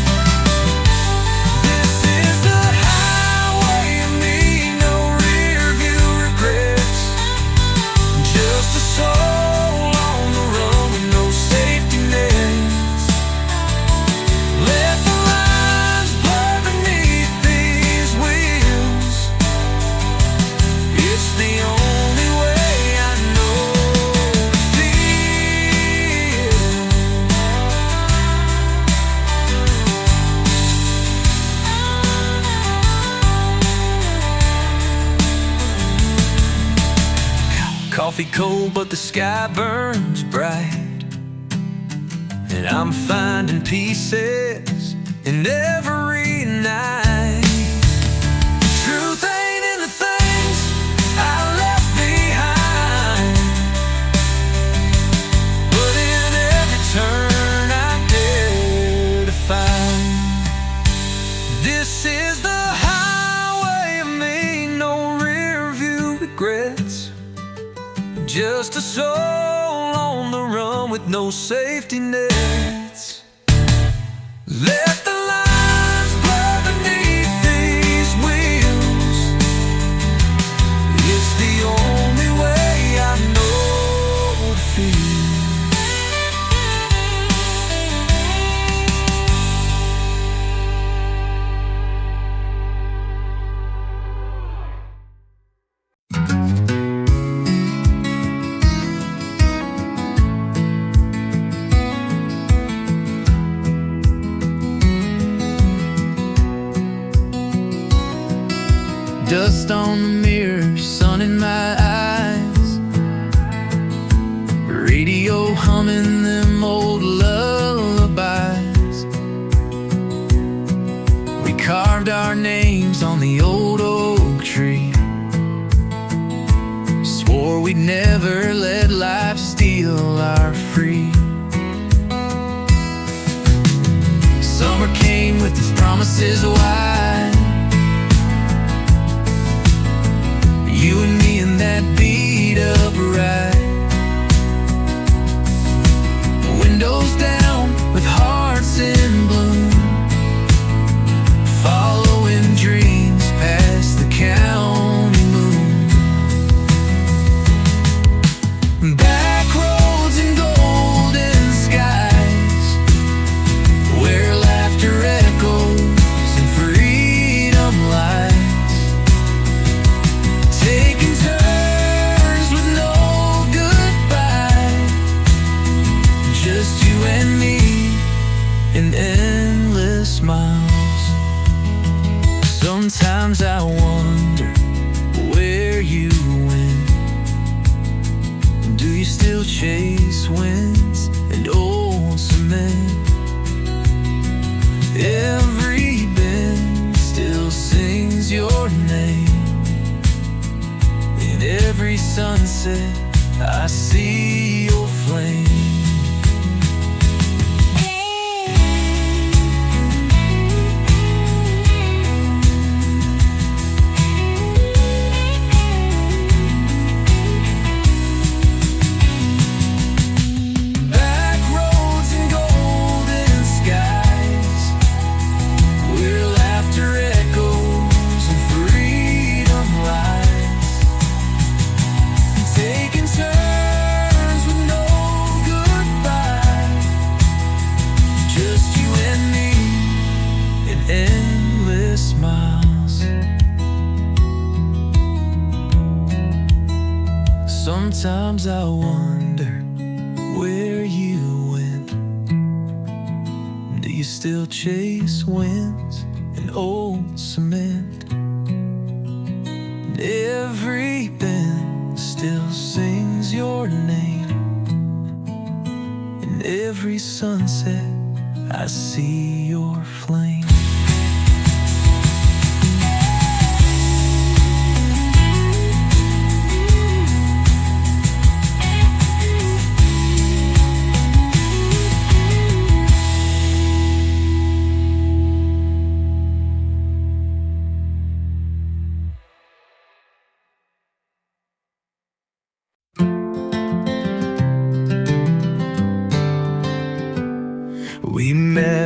This is the highway of me, no rear view regrets. Just a soul on the run with no safety nets. Let the lines blur beneath these wheels. It's the only way I know to feel. Coffee cold, but the sky burns bright, and I'm finding pieces in every night. Truth ain't in the things I left behind, but in every turn I dare to find. This is the highway of me, no rear view regrets. Just a soul on the run with no safety nets. Let the lines blur beneath these wheels. It's the only way I know to feel. Dust on the mirror, sun in my eyes, radio humming them old lullabies. We carved our names on the old oak tree, swore we'd never let life steal our free. Summer came with its promises wide, you and me in that beat-up ride. Windows down with hearts in bloom, following dreams past the county moon. Backroads and golden skies, where laughter echoes and freedom lies. Taking turns with no goodbye, just you and me in endless miles. Sometimes I wonder where you went. Do you still chase winds and old cement? Every bend still sings your name. In every sunset, I see your flame. Backroads and golden skies, where laughter echoes and freedom lies. Taking turns with no goodbye, just you and me in endless miles. Sometimes I wonder where you went. Do you still chase winds and old cement? And every bend still sings your name. In every sunset, I see your flame.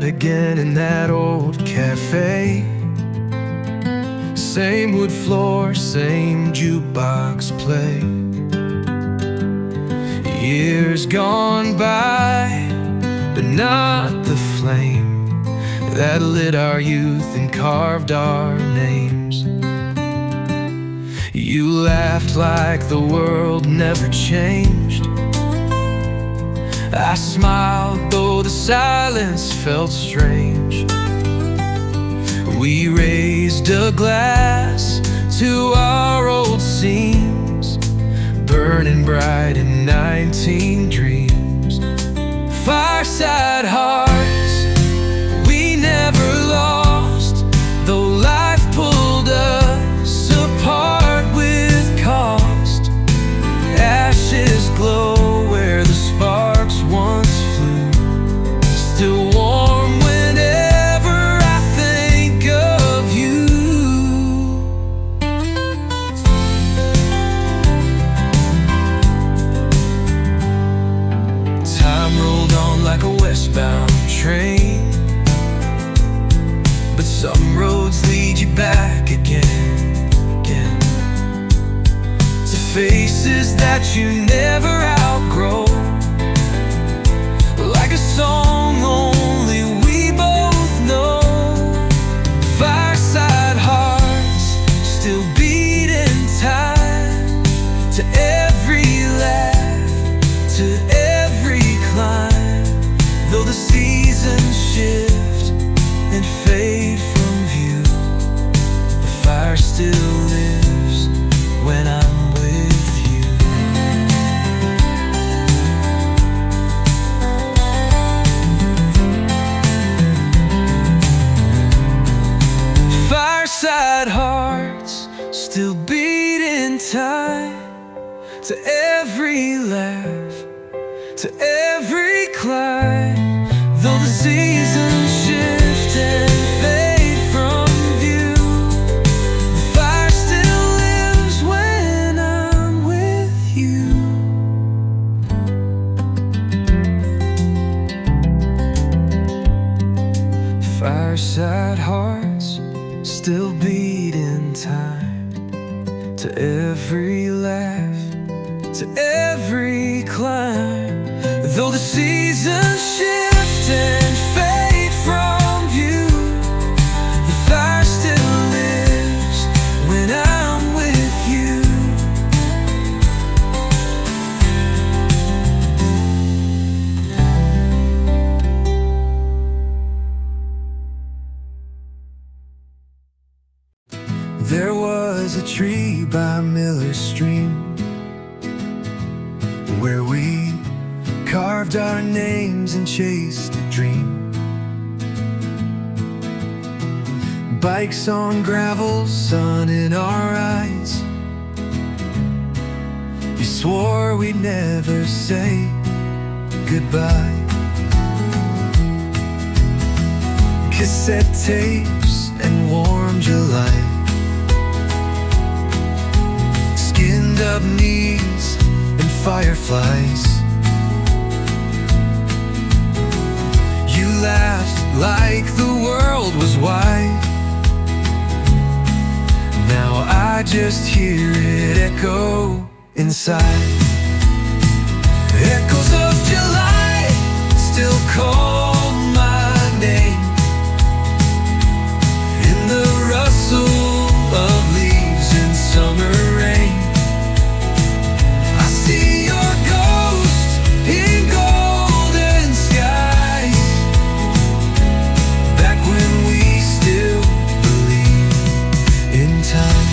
again in that old cafe. Same wood floor, same jukebox play. Years gone by, but not the flame that lit our youth and carved our names. You laughed like the world never changed. I smiled though the silence felt strange. We raised a glass to our old scenes, burning bright in 19 dreams. Fireside hearts, we never lost, though life pulled us apart with cost. Ashes glow where the sparks once flew, still warm whenever I think of you. Time rolled on like a westbound train, but some roads lead you back again, to faces that you never outgrow. Like a song only we both know. Fireside hearts still beat in time to every laugh, to every climb. Though the seasons shift and fade from view, the fire still lives when I'm with you. Fireside hearts still beat in time to every laugh, to every climb. Though the seasons shift and fade from view, the fire still lives when I'm with you. Fireside hearts still beat in time to every laugh, to every climb. Though the seasons shift and fade from view, the fire still lives when I'm with you. There was a tree by Miller's Stream where we carved our names and chased a dream. Bikes on gravel, sun in our eyes. You swore we'd never say goodbye. Cassette tapes and warm July, skinned up knees and fireflies. You laughed like the world was wide. Now I just hear it echo inside. Echoes of July still call my name in the rustle of leaves in summer rain. I see your ghost in golden skies, back when we still believed in time.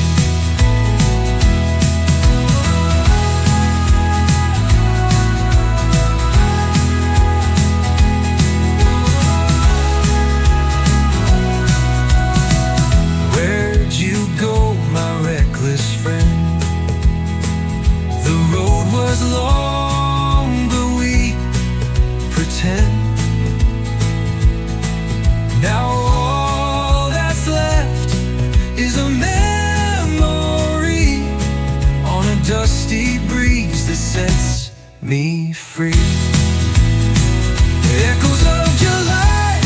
Where'd you go, my reckless friend? The road was long, but we pretend. Now all that's left is a memory on a dusty breeze that sets me free. Echoes of July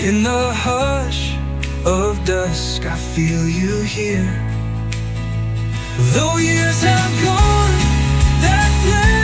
In the hush of dusk, I feel you here. Though years have gone, that flame